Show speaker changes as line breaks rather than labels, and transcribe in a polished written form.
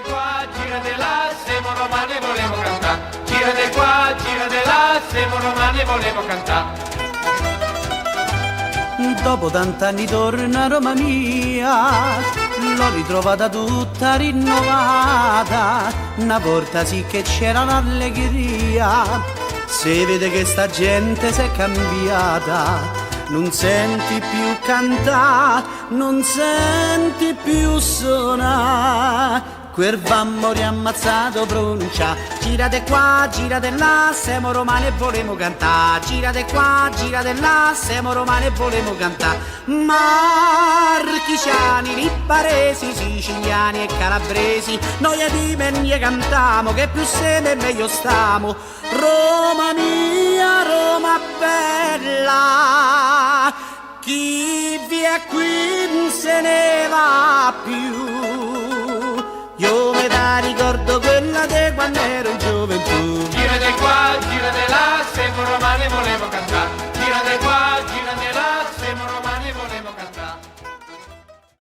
qua, gira di là, siamo romani e volevo cantare. Gira di qua, gira di là, siamo romani e volevo cantare.
Dopo tant'anni torna a Roma mia, l'ho ritrovata tutta rinnovata, una porta sì che c'era l'allegria, si vede che sta gente si è cambiata, non senti più cantare, non senti più suonare. Quel vammo riammazzato pronuncia, girate qua, girate là, siamo romani e volemo cantare. Girate qua, girate là, siamo romani e volemo cantare. Marchigiani, lipparesi, siciliani e calabresi, noi di ne cantiamo, che più seme meglio stiamo. Roma mia, Roma bella, chi vi è qui non se ne va più. Io me la ricordo quella di quando ero in gioventù.
Gira di qua, gira di là, siamo romani e volevo cantare. Gira di qua,